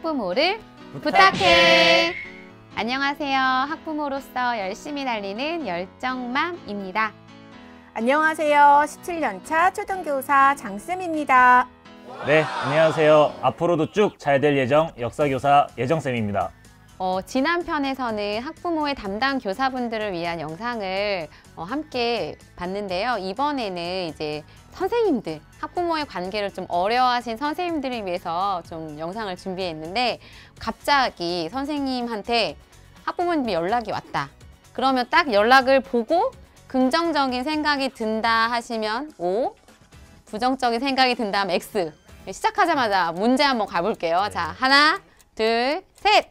학부모를 부탁해. 안녕하세요. 학부모로서 열심히 달리는 열정맘입니다. 안녕하세요. 17년차 초등교사 장쌤입니다. 네, 안녕하세요. 앞으로도 쭉 잘 될 예정 역사교사 예정쌤입니다. 지난 편에서는 학부모의 담당 교사분들을 위한 영상을 함께 봤는데요. 이번에는 이제 선생님들, 학부모의 관계를 좀 어려워하신 선생님들을 위해서 좀 영상을 준비했는데, 갑자기 선생님한테 학부모님이 연락이 왔다. 그러면 딱 연락을 보고 긍정적인 생각이 든다 하시면 O, 부정적인 생각이 든다 하면 X. 시작하자마자 문제 한번 가볼게요. 자, 하나, 둘, 셋!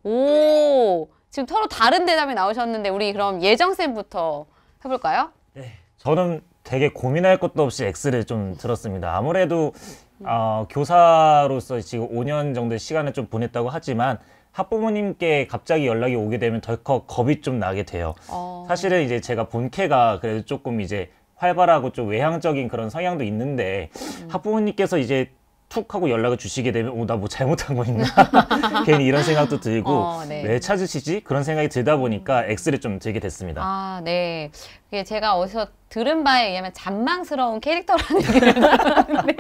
오, 지금 서로 다른 대답이 나오셨는데 우리 그럼 예정쌤부터 해볼까요? 네, 저는 되게 고민할 것도 없이 X를 좀 들었습니다. 아무래도 교사로서 지금 5년 정도의 시간을 좀 보냈다고 하지만 학부모님께 갑자기 연락이 오게 되면 덜컥 겁이 좀 나게 돼요. 사실은 이제 제가 본캐가 그래도 조금 이제 활발하고 좀 외향적인 그런 성향도 있는데 학부모님께서 이제 툭 하고 연락을 주시게 되면 나 뭐 잘못한 거 있나? 괜히 이런 생각도 들고 네. 왜 찾으시지? 그런 생각이 들다 보니까 X를 좀 들게 됐습니다. 아, 네. 이게 제가 어디서 들은 바에 의하면 잔망스러운 캐릭터라는 얘기를 들었는데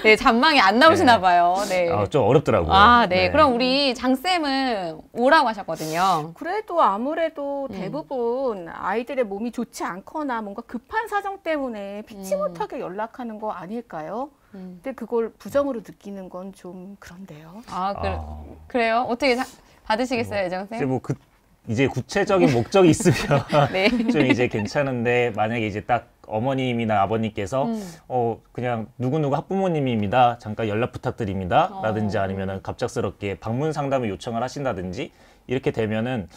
네, 잔망이 안 나오시나 봐요. 네. 좀 어렵더라고요. 아, 네. 그럼 우리 장쌤은 O라고 하셨거든요. 그래도 아무래도 대부분 아이들의 몸이 좋지 않거나 뭔가 급한 사정 때문에 피치 못하게 연락하는 거 아닐까요? 근데 그걸 부정으로 느끼는 건 좀 그런데요. 그래요? 어떻게 받으시겠어요, 예정쌤? 이제 구체적인 목적이 있으면 네. 좀 이제 괜찮은데, 만약에 이제 딱 어머님이나 아버님께서 그냥 누구누구 학부모님입니다, 잠깐 연락 부탁드립니다 라든지 아니면은 갑작스럽게 방문 상담을 요청을 하신다든지 이렇게 되면은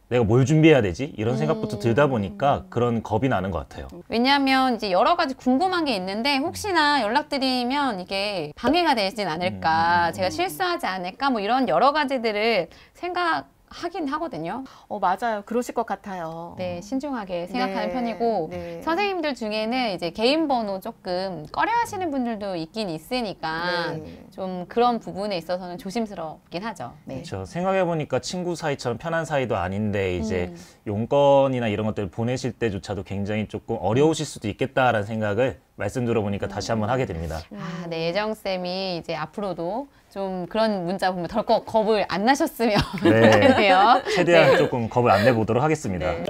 내가 뭘 준비해야 되지? 이런 생각부터 들다 보니까 그런 겁이 나는 것 같아요. 왜냐하면 이제 여러 가지 궁금한 게 있는데 혹시나 연락드리면 이게 방해가 되진 않을까, 제가 실수하지 않을까, 뭐 이런 여러 가지들을 생각하긴 하거든요. 맞아요. 그러실 것 같아요. 네, 신중하게 생각하는 네, 편이고 네. 선생님들 중에는 이제 개인 번호 조금 꺼려하시는 분들도 있긴 있으니까 네. 좀 그런 부분에 있어서는 조심스럽긴 하죠. 네. 그렇죠. 생각해보니까 친구 사이처럼 편한 사이도 아닌데 이제 용건이나 이런 것들을 보내실 때조차도 굉장히 조금 어려우실 수도 있겠다라는 생각을 말씀 들어보니까 다시 한번 하게 됩니다. 아, 네, 예정쌤이 이제 앞으로도 좀 그런 문자 보면 덜컥 겁을 안 나셨으면 좋겠네요. 최대한 네. 조금 겁을 안 내보도록 하겠습니다. 네.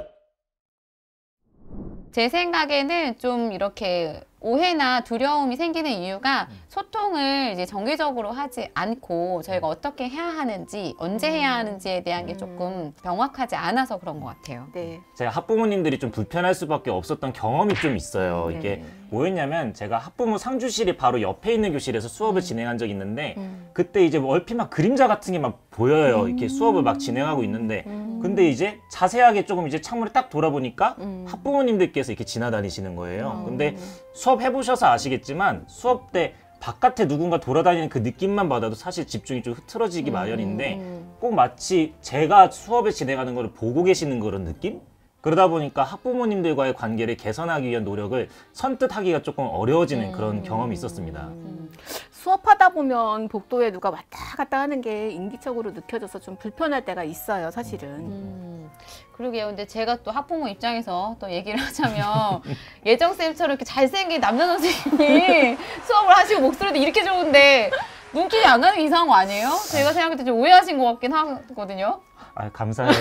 제 생각에는 좀 이렇게 오해나 두려움이 생기는 이유가 소통을 이제 정기적으로 하지 않고 저희가 어떻게 해야 하는지, 언제 해야 하는지에 대한 게 조금 명확하지 않아서 그런 것 같아요. 네. 제가 학부모님들이 좀 불편할 수밖에 없었던 경험이 좀 있어요. 이게 뭐였냐면, 제가 학부모 상주실이 바로 옆에 있는 교실에서 수업을 진행한 적이 있는데 그때 이제 얼핏 막 그림자 같은 게 막 보여요. 이렇게 수업을 막 진행하고 있는데 근데 이제 자세하게 조금 이제 창문을 딱 돌아보니까 학부모님들께서 이렇게 지나다니시는 거예요. 근데 수업 해보셔서 아시겠지만 수업 때 바깥에 누군가 돌아다니는 그 느낌만 받아도 사실 집중이 좀 흐트러지기 마련인데 꼭 마치 제가 수업을 진행하는 걸 보고 계시는 그런 느낌? 그러다 보니까 학부모님들과의 관계를 개선하기 위한 노력을 선뜻 하기가 조금 어려워지는 그런 경험이 있었습니다. 수업하다 보면 복도에 누가 왔다 갔다 하는 게 인기적으로 느껴져서 좀 불편할 때가 있어요, 사실은. 그러게요. 근데 제가 또 학부모 입장에서 또 얘기를 하자면 예정쌤처럼 이렇게 잘생긴 남자 선생님이 수업을 하시고 목소리도 이렇게 좋은데 눈길이 안 가는 게 이상한 거 아니에요? 제가 생각할 때 좀 오해하신 것 같긴 하거든요. 감사해요.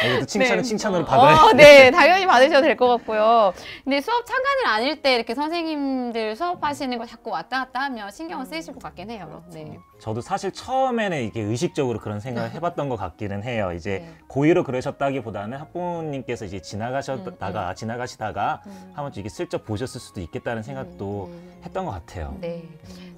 이것도 칭찬은 칭찬으로 받아야지. 네, 당연히 받으셔도 될 것 같고요. 근데 수업 참관을 아닐 때 이렇게 선생님들 수업하시는 거 자꾸 왔다 갔다 하면 신경을 쓰이실 것 같긴 해요. 네. 저도 사실 처음에는 이게 의식적으로 그런 생각을 해봤던 것 같기는 해요. 이제 고의로 그러셨다기보다는 학부모님께서 이제 지나가시다가 한 번쯤 이게 슬쩍 보셨을 수도 있겠다는 생각도 했던 것 같아요. 네.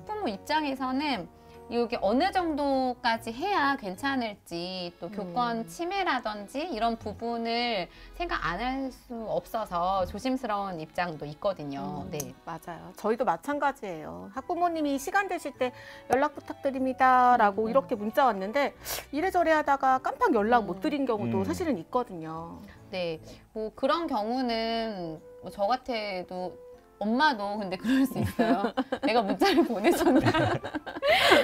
학부모 입장에서는 이게 어느 정도까지 해야 괜찮을지, 또 교권 침해라든지 이런 부분을 생각 안 할 수 없어서 조심스러운 입장도 있거든요. 네. 맞아요. 저희도 마찬가지예요. 학부모님이 시간 되실 때 연락 부탁드립니다 라고 이렇게 문자 왔는데 이래저래 하다가 깜빡 연락 못 드린 경우도 사실은 있거든요. 네. 뭐 그런 경우는 뭐 저 같아도 엄마도 근데 그럴 수 있어요. 내가 문자를 보내줬나?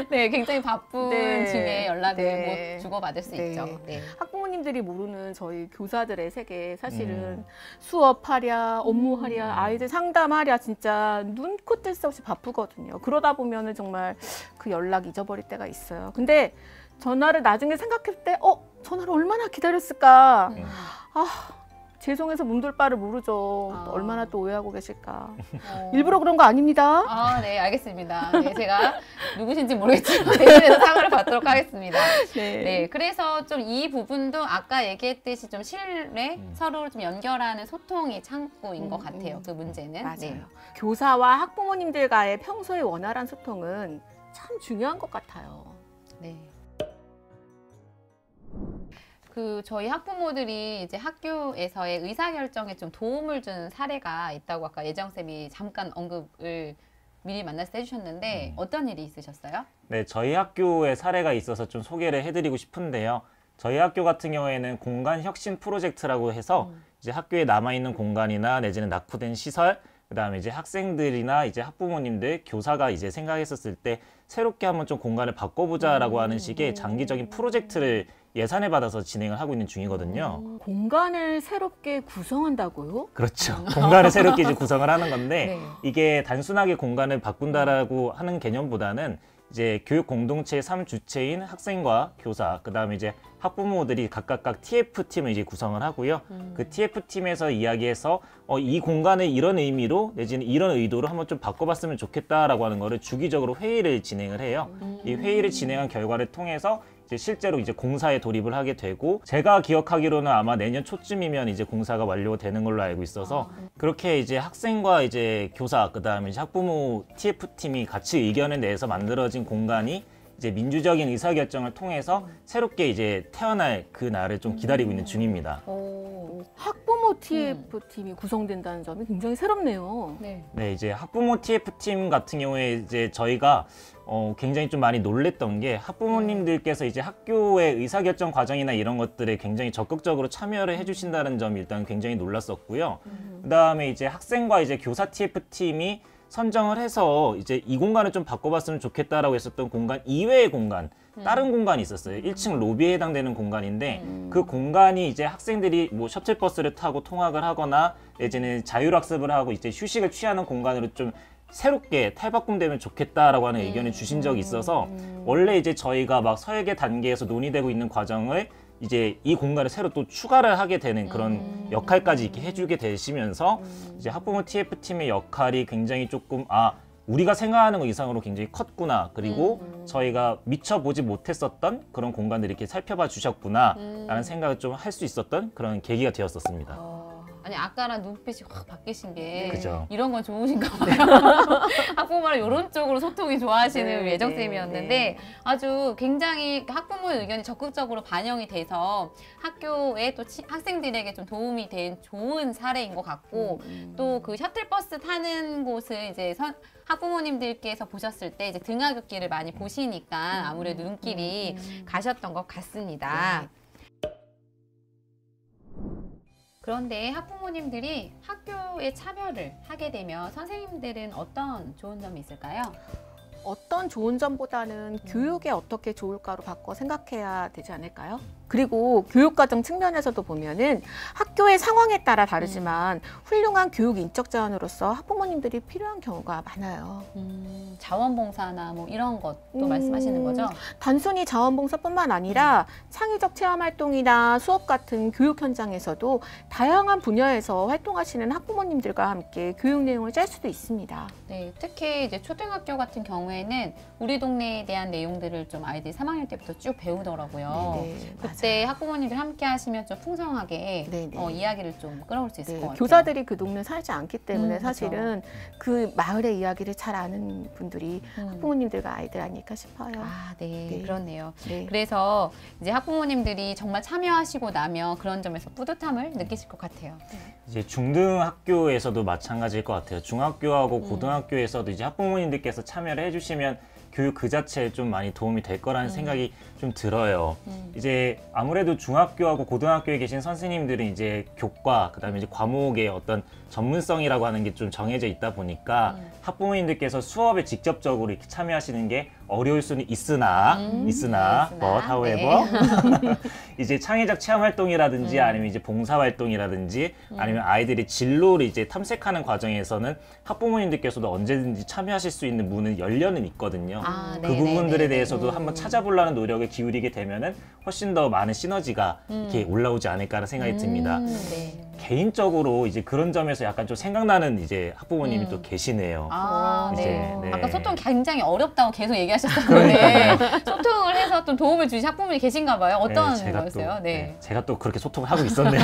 네, 굉장히 바쁜 네. 중에 연락을 네. 못 주고받을 수 네. 있죠. 네. 학부모님들이 모르는 저희 교사들의 세계 사실은 수업하랴, 업무하랴, 아이들 상담하랴 진짜 눈코 뜰 새 없이 바쁘거든요. 그러다 보면은 정말 그 연락 잊어버릴 때가 있어요. 근데 전화를 나중에 생각할 때 전화를 얼마나 기다렸을까. 죄송해서 몸둘 바를 모르죠. 또 얼마나 또 오해하고 계실까. 일부러 그런 거 아닙니다. 아, 네, 알겠습니다. 네, 제가 누구신지 모르겠지만 대신해서 사과를 받도록 하겠습니다. 네. 네, 그래서 좀 이 부분도 아까 얘기했듯이 좀 신뢰, 서로 좀 연결하는 소통이 창구인 것 같아요. 그 문제는. 맞아요. 네. 교사와 학부모님들과의 평소의 원활한 소통은 참 중요한 것 같아요. 네. 저희 학부모들이 이제 학교에서의 의사결정에 좀 도움을 준 사례가 있다고 아까 예정쌤이 잠깐 언급을 미리 만나서 해주셨는데 어떤 일이 있으셨어요? 네, 저희 학교의 사례가 있어서 좀 소개를 해드리고 싶은데요. 저희 학교 같은 경우에는 공간 혁신 프로젝트라고 해서 이제 학교에 남아있는 공간이나 내지는 낙후된 시설, 그다음에 이제 학생들이나 이제 학부모님들, 교사가 이제 생각했었을 때 새롭게 한번 좀 공간을 바꿔보자라고 하는 식의 장기적인 프로젝트를 예산을 받아서 진행을 하고 있는 중이거든요. 공간을 새롭게 구성한다고요? 그렇죠. 공간을 새롭게 이제 구성을 하는 건데 네. 이게 단순하게 공간을 바꾼다라고 하는 개념보다는 이제 교육 공동체의 3주체인 학생과 교사, 그다음에 이제 학부모들이 각각 TF팀을 이제 구성을 하고요. 그 TF팀에서 이야기해서 이 공간을 이런 의미로 내지는 이런 의도로 한번 좀 바꿔봤으면 좋겠다라고 하는 거를 주기적으로 회의를 진행을 해요. 이 회의를 진행한 결과를 통해서 이제 실제로 이제 공사에 돌입을 하게 되고, 제가 기억하기로는 아마 내년 초쯤이면 이제 공사가 완료되는 걸로 알고 있어서 그렇게 이제 학생과 이제 교사, 그다음에 이제 학부모 TF팀이 같이 의견을 내서 만들어진 공간이 이제 민주적인 의사결정을 통해서 새롭게 이제 태어날 그 날을 좀 기다리고 있는 중입니다. 학부모 TF팀이 구성된다는 점이 굉장히 새롭네요. 네. 네, 이제 학부모 TF팀 같은 경우에 이제 저희가 굉장히 좀 많이 놀랬던 게 학부모님들께서 이제 학교의 의사결정 과정이나 이런 것들에 굉장히 적극적으로 참여를 해주신다는 점이 일단 굉장히 놀랐었고요. 그다음에 이제 학생과 이제 교사 TF팀이 선정을 해서 이제 이 공간을 좀 바꿔봤으면 좋겠다라고 했었던 공간 이외의 공간, 다른 공간이 있었어요. 1층 로비에 해당되는 공간인데 그 공간이 이제 학생들이 뭐 셔틀버스를 타고 통학을 하거나 내지는 자율학습을 하고 이제 휴식을 취하는 공간으로 좀 새롭게 탈바꿈되면 좋겠다라고 하는 의견을 주신 적이 있어서 원래 이제 저희가 막 설계 단계에서 논의되고 있는 과정을 이제 이 공간을 새로 또 추가를 하게 되는 그런 역할까지 이렇게 해주게 되시면서 이제 학부모 TF팀의 역할이 굉장히 조금 우리가 생각하는 것 이상으로 굉장히 컸구나, 그리고 저희가 미처 보지 못했었던 그런 공간들을 이렇게 살펴봐 주셨구나 라는 생각을 좀 할 수 있었던 그런 계기가 되었었습니다. 아니 아까랑 눈빛이 확 바뀌신 게 그죠. 이런 건 좋으신가 봐요. 학부모랑 이런 쪽으로 소통이 좋아하시는 네, 우리 예정쌤이었는데 네. 아주 굉장히 학부모의 의견이 적극적으로 반영이 돼서 학교에 또 학생들에게 좀 도움이 된 좋은 사례인 것 같고 또 그 셔틀버스 타는 곳을 이제 학부모님들께서 보셨을 때 이제 등하굣길을 많이 보시니까 아무래도 눈길이 가셨던 것 같습니다. 그런데 학부모님들이 학교에 참여를 하게 되면 선생님들은 어떤 좋은 점이 있을까요? 어떤 좋은 점보다는 교육에 어떻게 좋을까로 바꿔 생각해야 되지 않을까요? 그리고 교육과정 측면에서도 보면은 학교의 상황에 따라 다르지만 훌륭한 교육 인적 자원으로서 학부모님들이 필요한 경우가 많아요. 자원봉사나 뭐 이런 것도 말씀하시는 거죠? 단순히 자원봉사뿐만 아니라 창의적 체험 활동이나 수업 같은 교육 현장에서도 다양한 분야에서 활동하시는 학부모님들과 함께 교육 내용을 짤 수도 있습니다. 네, 특히 이제 초등학교 같은 경우에는 우리 동네에 대한 내용들을 좀 아이들이 3학년 때부터 쭉 배우더라고요. 네, 그때 학부모님들 함께 하시면 좀 풍성하게 네, 네. 이야기를 좀 끌어올 수 있을 것 같아요. 교사들이 그 동네 살지 않기 때문에 그쵸. 사실은 그 마을의 이야기를 잘 아는 분들이 학부모님들과 아이들 아닐까 싶어요. 네, 네. 그렇네요. 네. 그래서 이제 학부모님들이 정말 참여하시고 나면 그런 점에서 뿌듯함을 느끼실 것 같아요. 이제 중등학교에서도 마찬가지일 것 같아요. 중학교하고 고등학교에서도 이제 학부모님들께서 참여를 해주시면 교육 그 자체에 좀 많이 도움이 될 거라는 생각이 좀 들어요. 이제 아무래도 중학교하고 고등학교에 계신 선생님들은 이제 교과, 그다음에 이제 과목의 어떤 전문성이라고 하는 게 좀 정해져 있다 보니까 학부모님들께서 수업에 직접적으로 이렇게 참여하시는 게 어려울 수는 있으나 but however 이제 창의적 체험 활동이라든지 아니면 이제 봉사 활동이라든지 아니면 아이들이 진로를 이제 탐색하는 과정에서는 학부모님들께서도 언제든지 참여하실 수 있는 문은 열려는 있거든요. 그 부분들에 대해서도 한번 찾아보려는 노력을 기울이게 되면은 훨씬 더 많은 시너지가 이렇게 올라오지 않을까라는 생각이 듭니다. 네. 개인적으로 이제 그런 점에서 약간 좀 생각나는 이제 학부모님이 또 계시네요. 네. 네. 아까 소통 굉장히 어렵다고 계속 얘기하셨었는데 소통을 해서 좀 도움을 주신 학부모님이 계신가 봐요. 어떤 거였어요? 또, 네. 제가 또 그렇게 소통을 하고 있었네요.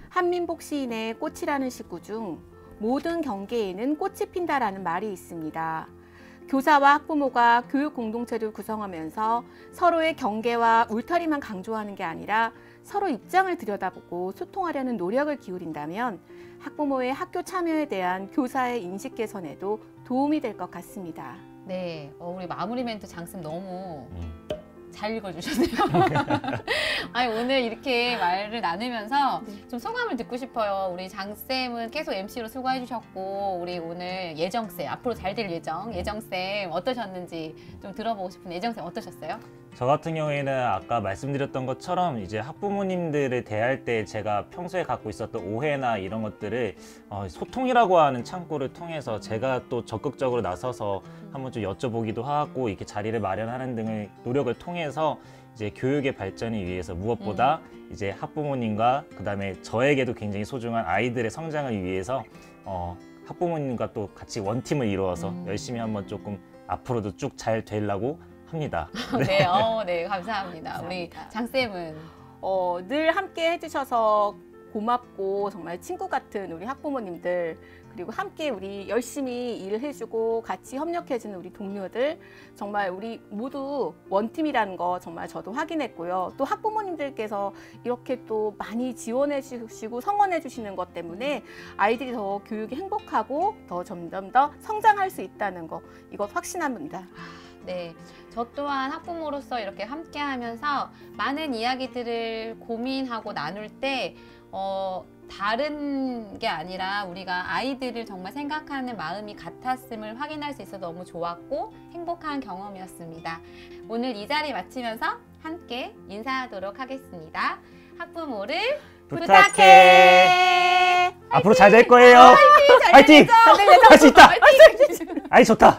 한민복 시인의 꽃이라는 시구 중 모든 경계에는 꽃이 핀다라는 말이 있습니다. 교사와 학부모가 교육 공동체를 구성하면서 서로의 경계와 울타리만 강조하는 게 아니라 서로 입장을 들여다보고 소통하려는 노력을 기울인다면 학부모의 학교 참여에 대한 교사의 인식 개선에도 도움이 될 것 같습니다. 네. 우리 마무리 멘트 장쌤 너무 잘 읽어주셨네요. 아니, 오늘 이렇게 말을 나누면서 좀 소감을 듣고 싶어요. 우리 장쌤은 계속 MC로 수고해 주셨고 우리 오늘 예정쌤, 앞으로 잘 될 예정쌤 어떠셨는지 좀 들어보고 싶은데 예정쌤 어떠셨어요? 저 같은 경우에는 아까 말씀드렸던 것처럼 이제 학부모님들을 대할 때 제가 평소에 갖고 있었던 오해나 이런 것들을 소통이라고 하는 창구를 통해서 제가 또 적극적으로 나서서 한번 좀 여쭤보기도 하고 이렇게 자리를 마련하는 등의 노력을 통해서 이제 교육의 발전을 위해서 무엇보다 이제 학부모님과 그다음에 저에게도 굉장히 소중한 아이들의 성장을 위해서 학부모님과 또 같이 원팀을 이루어서 열심히 한번 조금 앞으로도 쭉 잘 되려고 합니다. 네, 네, 감사합니다. 우리 장쌤은 늘 함께 해주셔서 고맙고 정말 친구 같은 우리 학부모님들, 그리고 함께 우리 열심히 일을 해주고 같이 협력해주는 우리 동료들, 정말 우리 모두 원팀이라는 거 정말 저도 확인했고요. 또 학부모님들께서 이렇게 또 많이 지원해 주시고 성원해 주시는 것 때문에 아이들이 더 교육이 행복하고 더 점점 더 성장할 수 있다는 거, 이것 확신합니다. 네, 저 또한 학부모로서 이렇게 함께 하면서 많은 이야기들을 고민하고 나눌 때 다른 게 아니라 우리가 아이들을 정말 생각하는 마음이 같았음을 확인할 수 있어서 너무 좋았고 행복한 경험이었습니다. 오늘 이 자리 마치면서 함께 인사하도록 하겠습니다. 학부모를 부탁해! 앞으로 잘 될 거예요. 화이팅! 할 수 있다! 아이 좋다!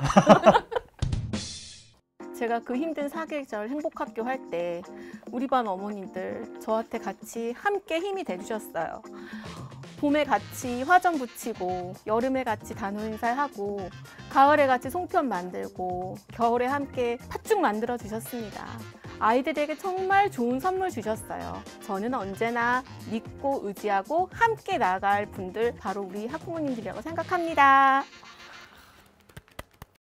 제가 그 힘든 사계절 행복학교 할 때 우리 반 어머님들 저한테 같이 함께 힘이 돼주셨어요. 봄에 같이 화전 붙이고, 여름에 같이 단호 행사하고, 가을에 같이 송편 만들고, 겨울에 함께 팥죽 만들어 주셨습니다. 아이들에게 정말 좋은 선물 주셨어요. 저는 언제나 믿고 의지하고 함께 나갈 분들 바로 우리 학부모님들이라고 생각합니다.